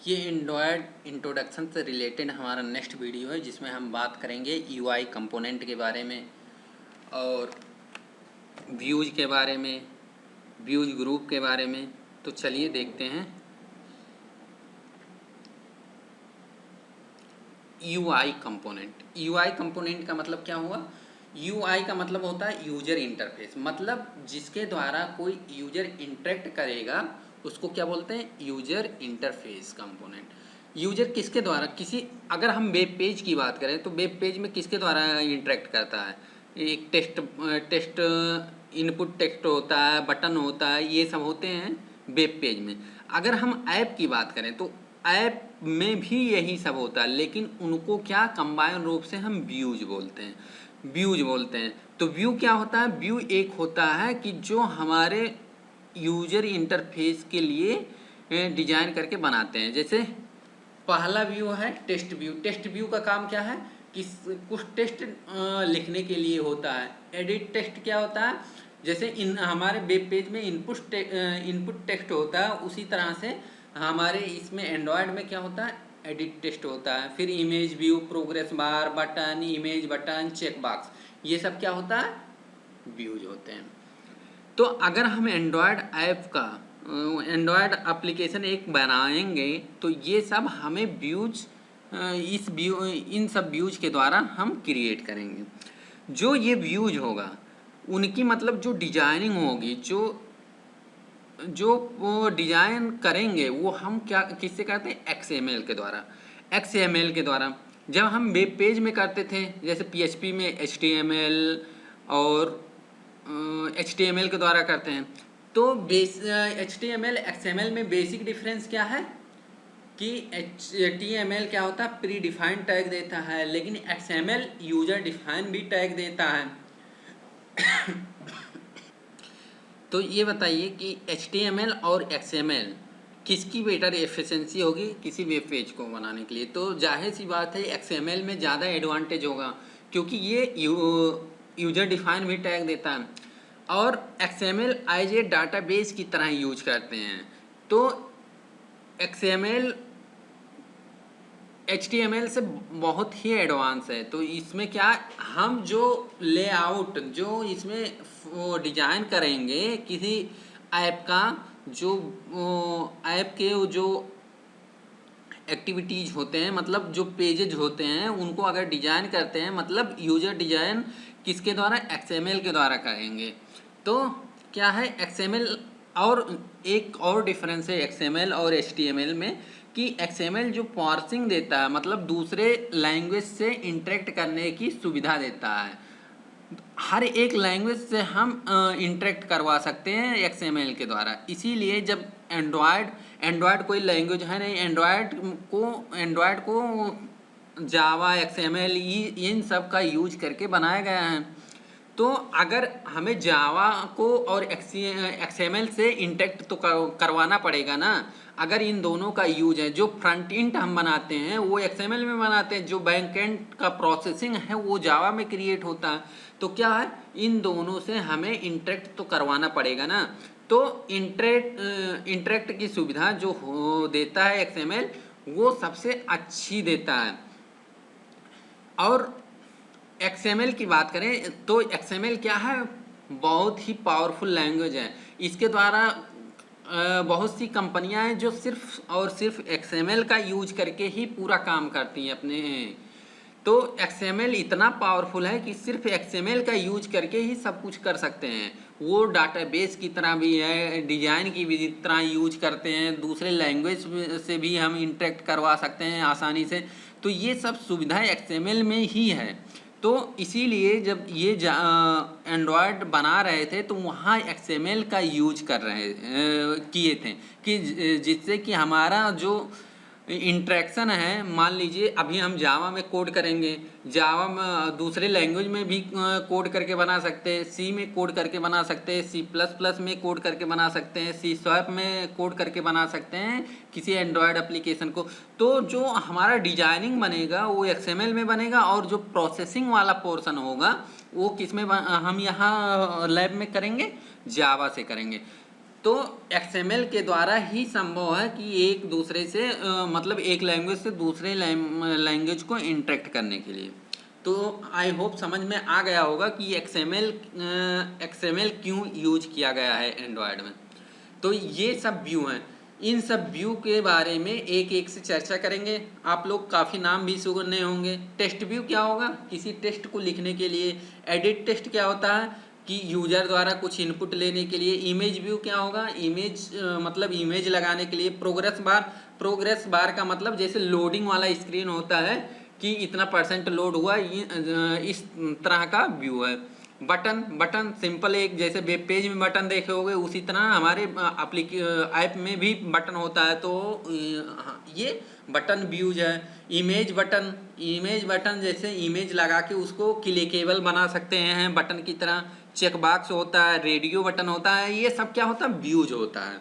ये Android introduction से related हमारा नेक्स्ट वीडियो है, जिसमें हम बात करेंगे यूआई कंपोनेंट के बारे में और व्यूज के बारे में, व्यूज ग्रुप के बारे में। तो चलिए देखते हैं। यूआई कंपोनेंट का मतलब क्या हुआ? यूआई का मतलब होता है यूजर इंटरफेस, मतलब जिसके द्वारा कोई यूजर इंटरेक्ट करेगा उसको क्या बोलते हैं? User interface component. यूजर किसके द्वारा, अगर हम वेब पेज की बात करें तो वेब पेज में किसके द्वारा इंटरेक्ट करता है? एक टेक्स्ट इनपुट टेक्स्ट होता है, बटन होता है, ये सब होते हैं वेब पेज में। अगर हम ऐप की बात करें तो ऐप में भी यही सब होता है, लेकिन उनको क्या कंबाइन रूप से हम व्यूज बोलते हैं। तो व्यू क्या होता है? व्यू एक होता है कि जो हमारे यूजर इंटरफेस के लिए डिजाइन करके बनाते हैं। जैसे पहला व्यू है टेस्ट व्यू का काम क्या है कि कुछ टेस्ट लिखने के लिए होता है। एडिट टेक्स्ट क्या होता है? जैसे हमारे वेब पेज में इनपुट टेक्स्ट होता है, उसी तरह से हमारे इसमें एंड्रॉयड में क्या होता है? एडिट टेक्स्ट होता है। फिर image view, progress bar, button, image button, check box, ये सब क्या होता है? व्यूज होते हैं। तो अगर हम एंड्रॉयड एप्लीकेशन एक बनाएंगे तो ये सब हमें व्यूज इन सब व्यूज के द्वारा हम क्रिएट करेंगे। जो ये व्यूज होगा उनकी मतलब जो डिजाइनिंग होगी, जो वो डिजाइन करेंगे वो हम क्या किससे करते हैं? XML के द्वारा। XML के द्वारा जब हम वेब पेज में करते थे, जैसे PHP में HTML और HTML के द्वारा करते हैं, तो HTML XML में बेसिक डिफरेंस क्या है कि HTML क्या होता है? प्री डिफाइंड टैग देता है, लेकिन XML यूजर डिफाइन भी टैग देता है। तो ये बताइए कि HTML और XML किसकी बेटर एफिशिएंसी होगी किसी वेब पेज को बनाने के लिए? तो जाहिर सी बात है XML में ज़्यादा एडवांटेज होगा, क्योंकि ये यूजर डिफाइन भी टैग देता है और XML एज ए डाटाबेस की तरह यूज करते हैं। तो XML HTML से बहुत ही एडवांस है। तो इसमें क्या, हम जो लेआउट जो इसमें डिजाइन करेंगे किसी ऐप का, जो ऐप के जो एक्टिविटीज होते हैं, मतलब जो पेजेज होते हैं, उनको अगर डिजाइन करते हैं, मतलब यूजर डिजाइन किसके द्वारा? XML के द्वारा करेंगे। तो क्या है XML? और एक और डिफरेंस है XML और HTML में कि XML जो पार्सिंग देता है, मतलब दूसरे लैंग्वेज से इंटरेक्ट करने की सुविधा देता है। हर एक लैंग्वेज से हम इंटरेक्ट करवा सकते हैं XML के द्वारा। इसीलिए जब एंड्रॉयड कोई लैंग्वेज है नहीं, एंड्रॉयड को जावा, XML इन सब का यूज करके बनाया गया है। तो अगर हमें जावा को और XML से इंटरेक्ट तो करवाना पड़ेगा ना। अगर इन दोनों का यूज है, जो फ्रंट एंड हम बनाते हैं वो XML में बनाते हैं, जो बैक एंड का प्रोसेसिंग है वो जावा में क्रिएट होता है। तो क्या है, इन दोनों से हमें इंटरेक्ट तो करवाना पड़ेगा ना। तो इंटरेक्ट की सुविधा जो देता है XML, वो सबसे अच्छी देता है। और XML की बात करें तो XML क्या है? बहुत ही पावरफुल लैंग्वेज है। इसके द्वारा बहुत सी कंपनियां हैं जो सिर्फ और सिर्फ XML का यूज करके ही पूरा काम करती हैं अपने। तो XML इतना पावरफुल है कि सिर्फ XML का यूज करके ही सब कुछ कर सकते हैं। वो डाटाबेस की तरह भी है, डिजाइन की भी तरह यूज करते हैं, दूसरे लैंग्वेज से भी हम इंटरेक्ट करवा सकते हैं आसानी से। तो ये सब सुविधाएं XML में ही है। तो इसीलिए जब ये एंड्रॉयड बना रहे थे तो वहाँ XML का यूज किए थे कि जिससे कि हमारा जो इंट्रैक्शन है, मान लीजिए अभी हम जावा में कोड करेंगे, जावा में दूसरे लैंग्वेज में भी कोड करके बना सकते हैं, सी में कोड करके बना सकते हैं, C++ में कोड करके बना सकते हैं, C# में कोड करके बना सकते हैं किसी एंड्रॉयड एप्लीकेशन को। तो जो हमारा डिजाइनिंग बनेगा वो XML में बनेगा, और जो प्रोसेसिंग वाला पोर्शन होगा वो किस में हम यहाँ लैब में करेंगे? जावा से करेंगे। तो XML के द्वारा ही संभव है कि एक दूसरे से मतलब एक लैंग्वेज से दूसरे लैंग्वेज को इंटरेक्ट करने के लिए। तो आई होप समझ में आ गया होगा कि XML क्यों यूज किया गया है एंड्रॉयड में। तो ये सब व्यू हैं, इन सब व्यू के बारे में एक एक से चर्चा करेंगे। आप लोग काफ़ी नाम भी सुने होंगे। टेक्स्ट व्यू क्या होगा, किसी टेक्स्ट को लिखने के लिए। एडिट टेक्स्ट क्या होता है कि यूजर द्वारा कुछ इनपुट लेने के लिए। इमेज व्यू क्या होगा, इमेज मतलब इमेज लगाने के लिए। प्रोग्रेस बार का मतलब जैसे लोडिंग वाला स्क्रीन होता है कि इतना % लोड हुआ, इस तरह का व्यू है। बटन सिंपल, एक जैसे वेब पेज में बटन देखे होंगे उसी तरह हमारे ऐप में भी बटन होता है, तो ये बटन व्यूज है। इमेज बटन जैसे इमेज लगा के उसको क्लिकेबल बना सकते हैं बटन की तरह। चेक बॉक्स होता है, रेडियो बटन होता है, ये सब क्या होता है, व्यूज होता है।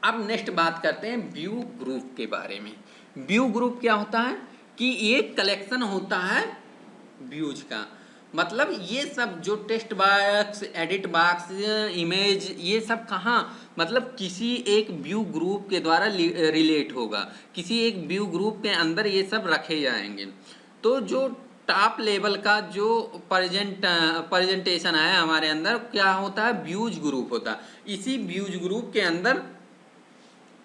अब नेक्स्ट बात करते हैं व्यू ग्रुप के बारे में। व्यू ग्रुप क्या होता है कि एक कलेक्शन होता है व्यूज का। मतलब ये सब जो text box, edit box, image, ये सब कहाँ, मतलब किसी एक व्यू ग्रुप के द्वारा रिलेट होगा, किसी एक व्यू ग्रुप के अंदर ये सब रखे जाएंगे। तो जो टॉप लेवल का जो प्रेजेंटेशन है हमारे अंदर क्या होता है, व्यूज ग्रुप होता है। इसी व्यूज ग्रुप के अंदर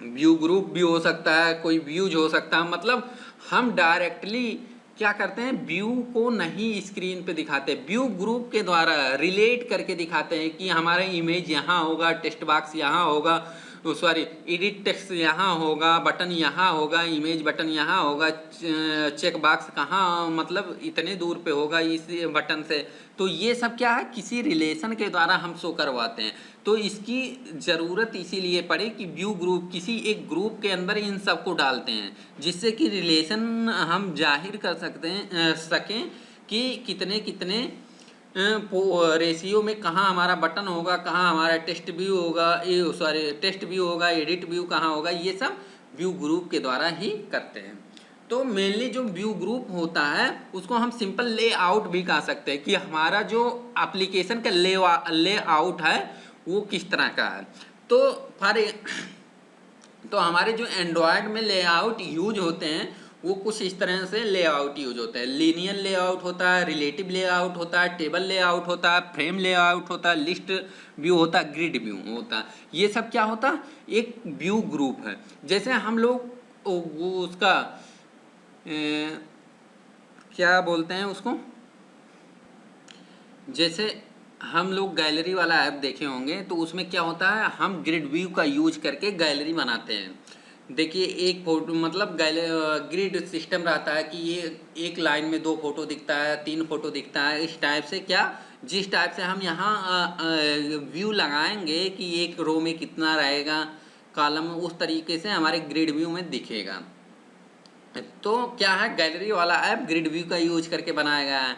व्यू ग्रुप भी हो सकता है, कोई व्यूज हो सकता है। मतलब हम डायरेक्टली क्या करते हैं, व्यू को नहीं स्क्रीन पे दिखाते, व्यू ग्रुप के द्वारा रिलेट करके दिखाते हैं कि हमारा इमेज यहाँ होगा, टेक्स्ट बॉक्स यहाँ होगा, सॉरी एडिट टेक्स्ट यहाँ होगा, बटन यहाँ होगा, इमेज बटन यहाँ होगा, चेक बॉक्स कहाँ मतलब इतने दूर पे होगा इस बटन से। तो ये सब क्या है, किसी रिलेशन के द्वारा हम शो करवाते हैं। तो इसकी ज़रूरत इसीलिए पड़ी कि व्यू ग्रुप किसी एक ग्रुप के अंदर इन सब को डालते हैं, जिससे कि रिलेशन हम जाहिर कर सकें कि कितने कितने रेशियो में कहाँ हमारा बटन होगा, कहाँ हमारा टेक्स्ट व्यू होगा, टेक्स्ट व्यू होगा, एडिट व्यू कहाँ होगा, ये सब व्यू ग्रुप के द्वारा ही करते हैं। तो मेनली जो व्यू ग्रुप होता है उसको हम सिंपल लेआउट भी कह सकते हैं कि हमारा जो एप्लीकेशन का लेआउट है वो किस तरह का है। तो हमारे जो एंड्रॉयड में लेआउट यूज होते हैं वो कुछ इस तरह से लेआउट यूज होता है। लीनियर लेआउट होता है, रिलेटिव लेआउट होता है, टेबल लेआउट होता है, फ्रेम लेआउट होता है, लिस्ट व्यू होता है, ग्रिड व्यू होता है। ये सब क्या होता है, एक व्यू ग्रुप है। जैसे हम लोग वो उसका क्या बोलते हैं उसको, जैसे हम लोग गैलरी वाला ऐप देखे होंगे तो उसमें क्या होता है, हम ग्रिड व्यू का यूज करके गैलरी बनाते हैं। देखिए एक फोटो मतलब ग्रिड सिस्टम रहता है कि ये एक लाइन में 2 फोटो दिखता है, 3 फोटो दिखता है। इस टाइप से क्या, जिस टाइप से हम यहाँ व्यू लगाएंगे कि एक रो में कितना रहेगा कॉलम, उस तरीके से हमारे ग्रिड व्यू में दिखेगा। तो क्या है, गैलरी वाला ऐप ग्रिड व्यू का यूज करके बनाया गया है।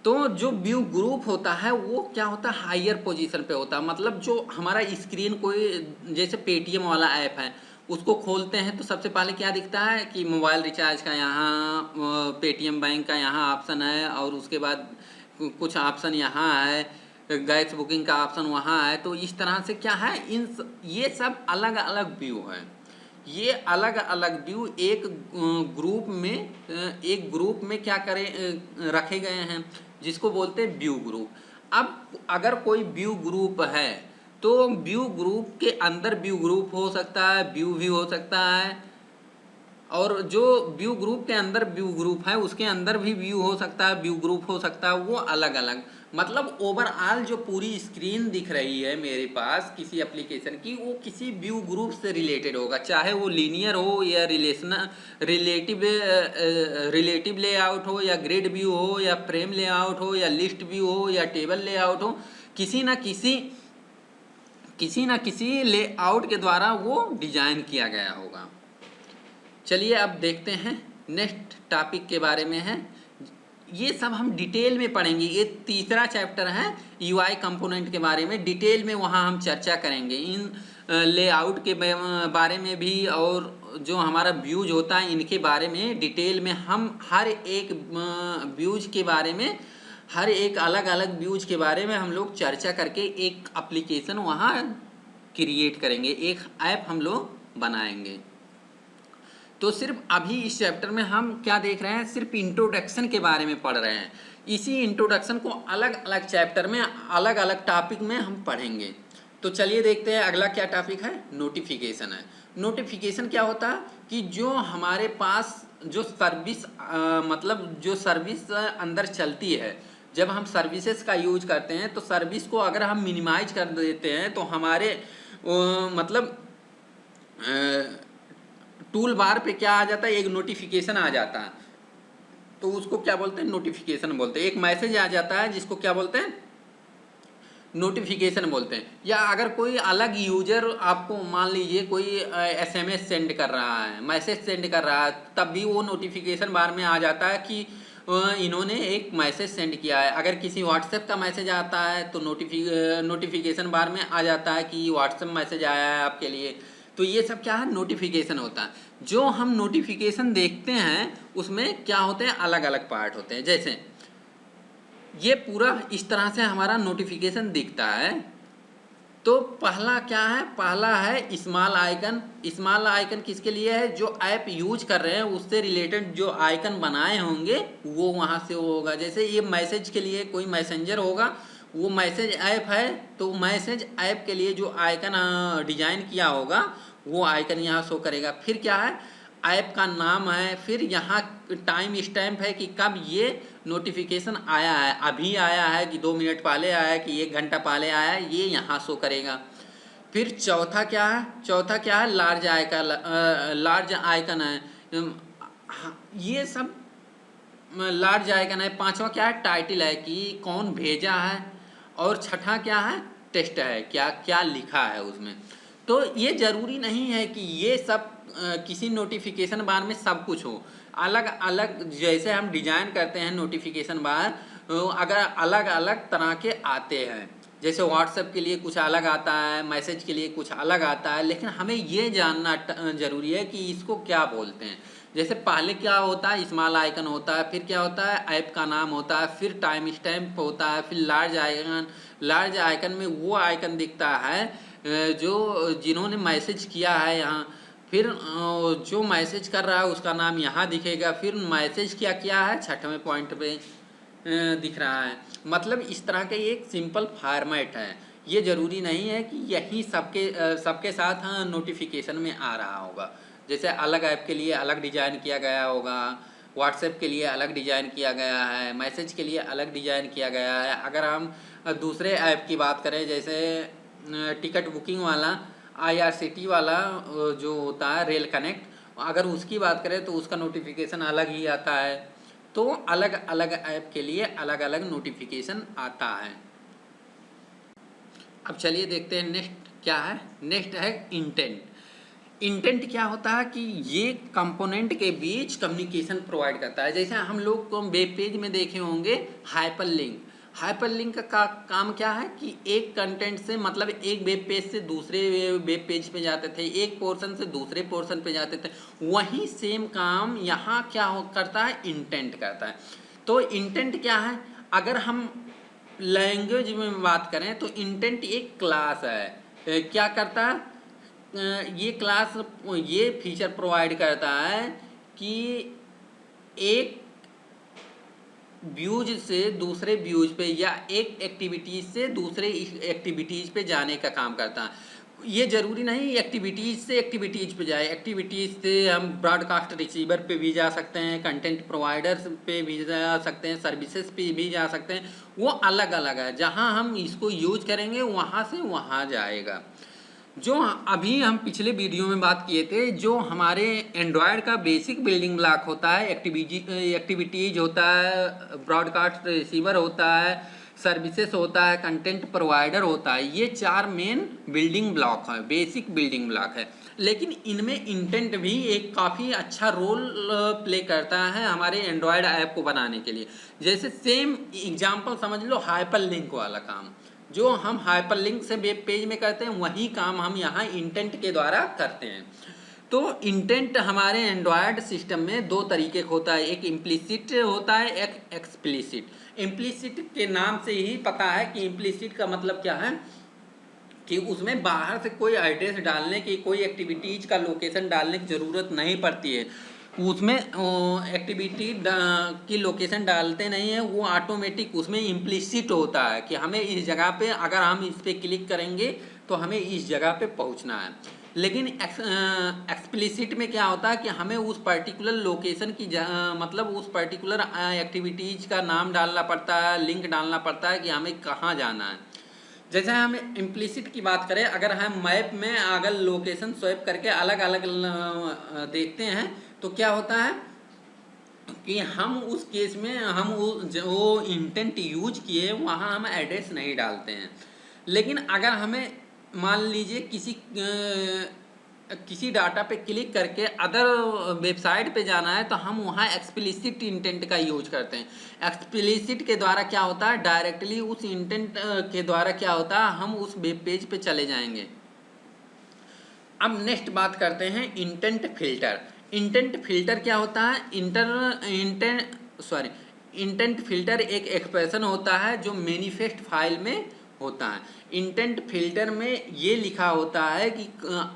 तो जो व्यू ग्रुप होता है वो क्या होता है, हायर पोजीशन पे होता है। मतलब जो हमारा स्क्रीन कोई जैसे पेटीएम वाला ऐप है उसको खोलते हैं तो सबसे पहले क्या दिखता है कि मोबाइल रिचार्ज का यहाँ, पेटीएम बैंक का यहाँ ऑप्शन है, और उसके बाद कुछ ऑप्शन यहाँ है, गैस बुकिंग का ऑप्शन वहाँ है। तो इस तरह से क्या है, ये सब अलग अलग व्यू है। ये अलग अलग व्यू एक ग्रुप में क्या करें रखे गए हैं, जिसको बोलते हैं व्यू ग्रुप। अब अगर कोई व्यू ग्रुप है तो व्यू ग्रुप के अंदर व्यू ग्रुप हो सकता है, व्यू भी हो सकता है, और जो व्यू ग्रुप के अंदर व्यू ग्रुप है उसके अंदर भी व्यू हो सकता है, व्यू ग्रुप हो सकता है, वो अलग अलग। मतलब ओवरऑल जो पूरी स्क्रीन दिख रही है मेरे पास किसी एप्लीकेशन की, वो किसी व्यू ग्रुप से रिलेटेड होगा, चाहे वो लीनियर हो या रिलेटिव लेआउट हो, या ग्रिड व्यू हो, या फ्रेम लेआउट हो, या लिस्ट व्यू हो, या टेबल लेआउट हो। किसी ना किसी लेआउट के द्वारा वो डिजाइन किया गया होगा। चलिए अब देखते हैं नेक्स्ट टॉपिक के बारे में है। ये सब हम डिटेल में पढ़ेंगे। ये तीसरा चैप्टर है यूआई कंपोनेंट के बारे में। डिटेल में वहाँ हम चर्चा करेंगे इन लेआउट के बारे में भी, और जो हमारा व्यूज होता है इनके बारे में डिटेल में हम हर एक व्यूज के बारे में हर एक अलग अलग व्यूज के बारे में हम लोग चर्चा करके एक एप्लीकेशन वहाँ क्रिएट करेंगे, एक ऐप हम लोग बनाएंगे। तो सिर्फ अभी इस चैप्टर में हम क्या देख रहे हैं, सिर्फ इंट्रोडक्शन के बारे में पढ़ रहे हैं। इसी इंट्रोडक्शन को अलग अलग चैप्टर में अलग अलग टॉपिक में हम पढ़ेंगे। तो चलिए देखते हैं अगला क्या टॉपिक है, नोटिफिकेशन है। नोटिफिकेशन क्या होता है कि जो हमारे पास जो सर्विस मतलब जो सर्विस अंदर चलती है, जब हम सर्विसेज का यूज करते हैं तो सर्विस को अगर हम मिनिमाइज कर देते हैं तो हमारे मतलब टूल बार पे क्या आ जाता है, एक नोटिफिकेशन आ जाता है। तो उसको क्या बोलते हैं, नोटिफिकेशन बोलते हैं। एक मैसेज आ जाता है जिसको क्या बोलते हैं, नोटिफिकेशन बोलते हैं। या अगर कोई अलग यूजर आपको मान लीजिए कोई एसएमएस सेंड कर रहा है, मैसेज सेंड कर रहा है, तब भी वो नोटिफिकेशन बार में आ जाता है कि इन्होंने एक मैसेज सेंड किया है। अगर किसी व्हाट्सएप का मैसेज आता है तो नोटिफिकेशन बार में आ जाता है कि व्हाट्सएप मैसेज आया है आपके लिए। तो ये सब क्या है, नोटिफिकेशन होता है। जो हम नोटिफिकेशन देखते हैं उसमें क्या होते हैं, अलग अलग पार्ट होते हैं। जैसे ये पूरा इस तरह से हमारा नोटिफिकेशन दिखता है। तो पहला क्या है, पहला है स्मॉल आइकन। स्मॉल आइकन किसके लिए है, जो ऐप यूज कर रहे हैं उससे रिलेटेड जो आइकन बनाए होंगे वो वहाँ से होगा। जैसे ये मैसेज के लिए कोई मैसेंजर होगा, वो मैसेज ऐप है तो मैसेज ऐप के लिए जो आइकन डिजाइन किया होगा वो आइकन यहाँ शो करेगा। फिर क्या है, ऐप का नाम है, फिर यहाँ टाइम स्टैम्प है कि कब ये नोटिफिकेशन आया है, अभी आया है कि 2 मिनट पहले आया है कि 1 घंटा पहले आया है, ये यहाँ शो करेगा। फिर चौथा क्या है, चौथा क्या है, लार्ज आइकन। लार्ज आइकन है, ये सब लार्ज आइकन है। पांचवा क्या है, टाइटल है कि कौन भेजा है। और छठा क्या है, टेक्स्ट है, क्या क्या लिखा है उसमें। तो ये जरूरी नहीं है कि ये सब किसी नोटिफिकेशन बार में सब कुछ हो। अलग अलग जैसे हम डिजाइन करते हैं नोटिफिकेशन बार, अगर अलग अलग तरह के आते हैं। जैसे व्हाट्सएप के लिए कुछ अलग आता है, मैसेज के लिए कुछ अलग आता है, लेकिन हमें ये जानना जरूरी है कि इसको क्या बोलते हैं। जैसे पहले क्या होता है, स्मॉल आइकन होता है, फिर क्या होता है, ऐप का नाम होता है, फिर टाइम स्टैम्प होता है, फिर लार्ज आइकन। लार्ज आइकन में वो आइकन दिखता है जो जिन्होंने मैसेज किया है यहाँ। फिर जो मैसेज कर रहा है उसका नाम यहाँ दिखेगा। फिर मैसेज क्या किया है, छठवें पॉइंट पे दिख रहा है। मतलब इस तरह का एक सिंपल फॉर्मेट है। ये ज़रूरी नहीं है कि यही सबके साथ नोटिफिकेशन में आ रहा होगा। जैसे अलग ऐप के लिए अलग डिज़ाइन किया गया होगा, व्हाट्सएप के लिए अलग डिज़ाइन किया गया है, मैसेज के लिए अलग डिज़ाइन किया गया है। अगर हम दूसरे ऐप की बात करें, जैसे टिकट बुकिंग वाला IRCT वाला जो होता है रेल कनेक्ट, अगर उसकी बात करें तो उसका नोटिफिकेशन अलग ही आता है। तो अलग अलग ऐप के लिए अलग अलग नोटिफिकेशन आता है। अब चलिए देखते हैं नेक्स्ट क्या है। नेक्स्ट है इंटेंट। इंटेंट क्या होता है कि ये कंपोनेंट के बीच कम्युनिकेशन प्रोवाइड करता है। जैसे हम लोग को वेब पेज में देखे होंगे हाइपरलिंक। हाइपरलिंक का काम क्या है कि एक कंटेंट से मतलब एक वेब पेज से दूसरे वेब पेज पे जाते थे, एक पोर्शन से दूसरे पोर्शन पे जाते थे। वही सेम काम यहाँ क्या करता है, इंटेंट करता है। तो इंटेंट क्या है, अगर हम लैंग्वेज में बात करें तो इंटेंट एक क्लास है। क्या करता है, ये क्लास ये फीचर प्रोवाइड करता है कि एक व्यूज से दूसरे व्यूज पे या एक एक्टिविटीज से दूसरे एक्टिविटीज पे जाने का काम करता है। ये जरूरी नहीं एक्टिविटीज से एक्टिविटीज पे जाए। एक्टिविटीज से हम ब्रॉडकास्ट रिसीवर पे भी जा सकते हैं, कंटेंट प्रोवाइडर्स पे भी जा सकते हैं, सर्विसेज पे भी जा सकते हैं। वो अलग अलग है, जहाँ हम इसको यूज करेंगे वहाँ से वहाँ जाएगा। जो अभी हम पिछले वीडियो में बात किए थे, जो हमारे एंड्रॉयड का बेसिक बिल्डिंग ब्लॉक होता है, एक्टिविटीज होता है, ब्रॉडकास्ट रिसीवर होता है, सर्विसेज होता है, कंटेंट प्रोवाइडर होता है, ये 4 मेन बिल्डिंग ब्लॉक है, बेसिक बिल्डिंग ब्लॉक है। लेकिन इनमें इंटेंट भी एक काफ़ी अच्छा रोल प्ले करता है हमारे एंड्रॉयड ऐप को बनाने के लिए। जैसे सेम एग्जांपल समझ लो, हाइपर लिंक वाला काम जो हम हाइपरलिंक से वेब पेज में करते हैं, वही काम हम यहाँ इंटेंट के द्वारा करते हैं। तो इंटेंट हमारे एंड्रॉयड सिस्टम में दो तरीके का होता है, एक इम्प्लिसिट होता है, एक एक्सप्लिसिट। इम्प्लिसिट के नाम से ही पता है कि इम्प्लिसिट का मतलब क्या है कि उसमें बाहर से कोई एड्रेस डालने की, कोई एक्टिविटीज का लोकेशन डालने की ज़रूरत नहीं पड़ती है। उसमें एक्टिविटी की लोकेशन डालते नहीं है, वो ऑटोमेटिक उसमें इम्प्लिसिट होता है कि हमें इस जगह पे, अगर हम इस पर क्लिक करेंगे तो हमें इस जगह पे पहुंचना है। लेकिन एक्सप्लिसिट में क्या होता है कि हमें उस पर्टिकुलर लोकेशन की मतलब उस पर्टिकुलर एक्टिविटीज का नाम डालना पड़ता है, लिंक डालना पड़ता है कि हमें कहाँ जाना है। जैसे हम इम्प्लिसिट की बात करें, अगर हम मैप में अगर लोकेशन स्वैप करके अलग अलग देखते हैं तो क्या होता है कि हम उस केस में हम जो इंटेंट यूज किए वहाँ हम एड्रेस नहीं डालते हैं। लेकिन अगर हमें मान लीजिए किसी डाटा पे क्लिक करके अदर वेबसाइट पे जाना है तो हम वहाँ एक्सप्लिसिट इंटेंट का यूज करते हैं। एक्सप्लिसिट के द्वारा क्या होता है, डायरेक्टली उस इंटेंट के द्वारा क्या होता है, हम उस वेब पेज पे चले जाएंगे। अब नेक्स्ट बात करते हैं इंटेंट फिल्टर। इंटेंट फिल्टर क्या होता है, इंटेंट फिल्टर एक एक्सप्रेशन होता है जो मैनिफेस्ट फाइल में होता है। इंटेंट फिल्टर में ये लिखा होता है कि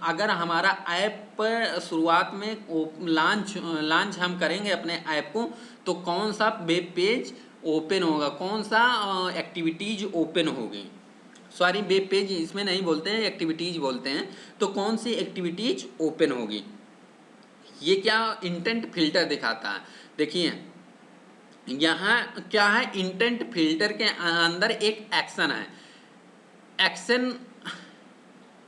अगर हमारा ऐप शुरुआत में लॉन्च हम करेंगे अपने ऐप को तो कौन सा वेब पेज ओपन होगा, कौन सा एक्टिविटीज ओपन होगी। सॉरी, वेब पेज इसमें नहीं बोलते हैं, एक्टिविटीज बोलते हैं। तो कौन सी एक्टिविटीज ओपन होगी, ये क्या इंटेंट फिल्टर दिखाता है। देखिए यहाँ क्या है, इंटेंट फिल्टर के अंदर एक एक्शन है।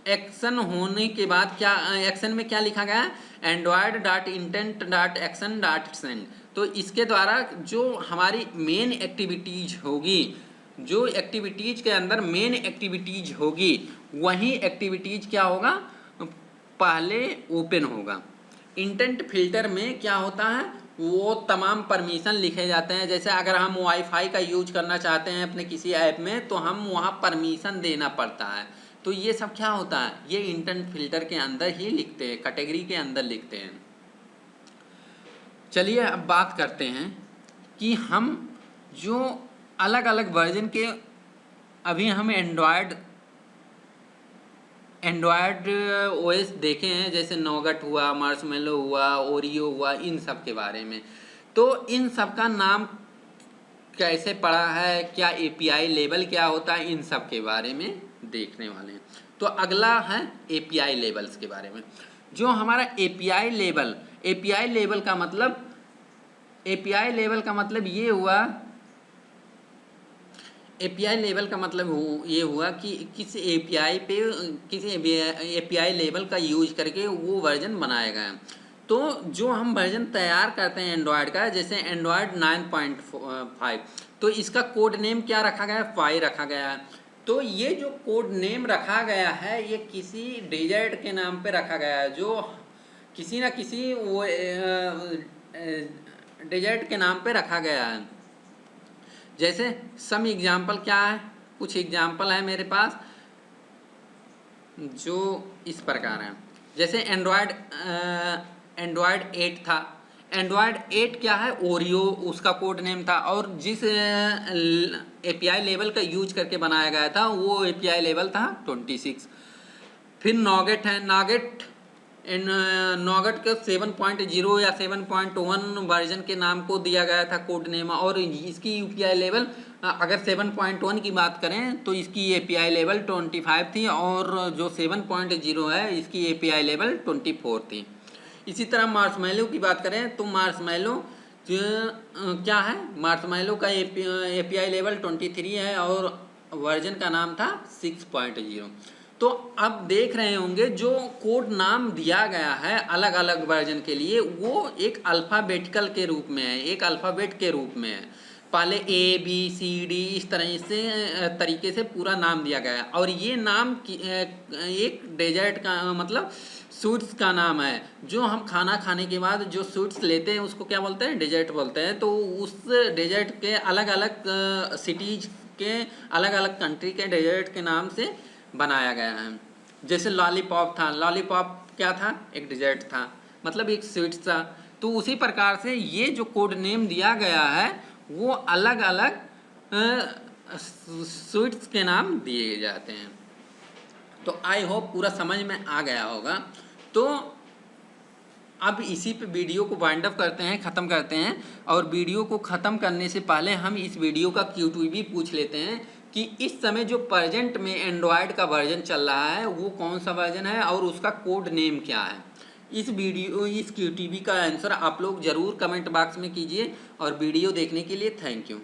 एक्शन होने के बाद क्या, एक्शन में क्या लिखा गया है, android.intent.action.send। तो इसके द्वारा जो हमारी मेन एक्टिविटीज होगी, जो एक्टिविटीज के अंदर मेन एक्टिविटीज होगी, वही एक्टिविटीज क्या होगा, पहले ओपन होगा। इंटेंट फिल्टर में क्या होता है, वो तमाम परमिशन लिखे जाते हैं। जैसे अगर हम वाईफाई का यूज करना चाहते हैं अपने किसी ऐप में तो हम वहाँ परमिशन देना पड़ता है। तो ये सब क्या होता है, ये इंटेंट फिल्टर के अंदर ही लिखते हैं, कैटेगरी के अंदर लिखते हैं। चलिए अब बात करते हैं कि हम जो अलग अलग वर्जन के, अभी हम एंड्रॉयड ओएस देखे हैं, जैसे नोगट हुआ, मार्शमेलो हुआ, ओरियो हुआ, इन सब के बारे में। तो इन सब का नाम कैसे पड़ा है, क्या एपीआई लेवल क्या होता है, इन सब के बारे में देखने वाले हैं। तो अगला है एपीआई लेवल्स के बारे में। जो हमारा एपीआई लेवल का मतलब, एपीआई लेवल का मतलब ये हुआ, एपीआई लेवल का मतलब ये हुआ कि किस एपीआई पे, किसी एपीआई लेवल का यूज करके वो वर्जन बनाया गया। तो जो हम वर्जन तैयार करते हैं एंड्रॉयड का, जैसे एंड्रॉयड 9.5, तो इसका कोड नेम क्या रखा गया है, फाई रखा गया है। तो ये जो कोड नेम रखा गया है ये किसी डेजर्ट के नाम पे रखा गया है, जो किसी ना किसी वो डेजर्ट के नाम पे रखा गया है। जैसे सम एग्जाम्पल क्या है, कुछ एग्जाम्पल है मेरे पास जो इस प्रकार हैं। जैसे एंड्रॉयड 8 था, एंड्रॉयड 8 क्या है, ओरियो उसका कोड नेम था, और जिस एपीआई लेवल का यूज करके बनाया गया था वो एपीआई लेवल था 26। फिर नॉगेट है, नॉगट के 7.0 या 7.1 वर्जन के नाम को दिया गया था कोड नेम, और इसकी यूपीआई लेवल अगर 7.1 की बात करें तो इसकी एपीआई लेवल 25 थी, और जो 7.0 है इसकी एपीआई लेवल 24 थी। इसी तरह मार्शमैलो की बात करें तो मार्शमैलो क्या है, मार्शमैलो का एपीआई लेवल 23 है और वर्जन का नाम था 6.0। तो अब देख रहे होंगे जो कोड नाम दिया गया है अलग अलग वर्जन के लिए वो एक अल्फ़ाबेटिकल के रूप में है, एक अल्फ़ाबेट के रूप में है। पहले ए बी सी डी इस तरह से तरीके से पूरा नाम दिया गया है, और ये नाम एक डेजर्ट का मतलब स्वीट्स का नाम है। जो हम खाना खाने के बाद जो स्वीट्स लेते हैं उसको क्या बोलते हैं, डेजर्ट बोलते हैं। तो उस डेजर्ट के अलग अलग सिटीज के अलग अलग कंट्री के डेजर्ट के नाम से बनाया गया है। जैसे लॉलीपॉप था, लॉलीपॉप क्या था, एक डिजर्ट था, मतलब एक स्वीट्स था। तो उसी प्रकार से ये जो कोड नेम दिया गया है वो अलग अलग स्वीट्स के नाम दिए जाते हैं। तो आई होप पूरा समझ में आ गया होगा। तो अब इसी पे वीडियो को वाइंड अप करते हैं, ख़त्म करते हैं। और वीडियो को ख़त्म करने से पहले हम इस वीडियो का Q2 भी पूछ लेते हैं कि इस समय जो प्रेजेंट में एंड्रॉयड का वर्जन चल रहा है वो कौन सा वर्जन है और उसका कोड नेम क्या है। इस Q2 का आंसर आप लोग ज़रूर कमेंट बॉक्स में कीजिए। और वीडियो देखने के लिए थैंक यू।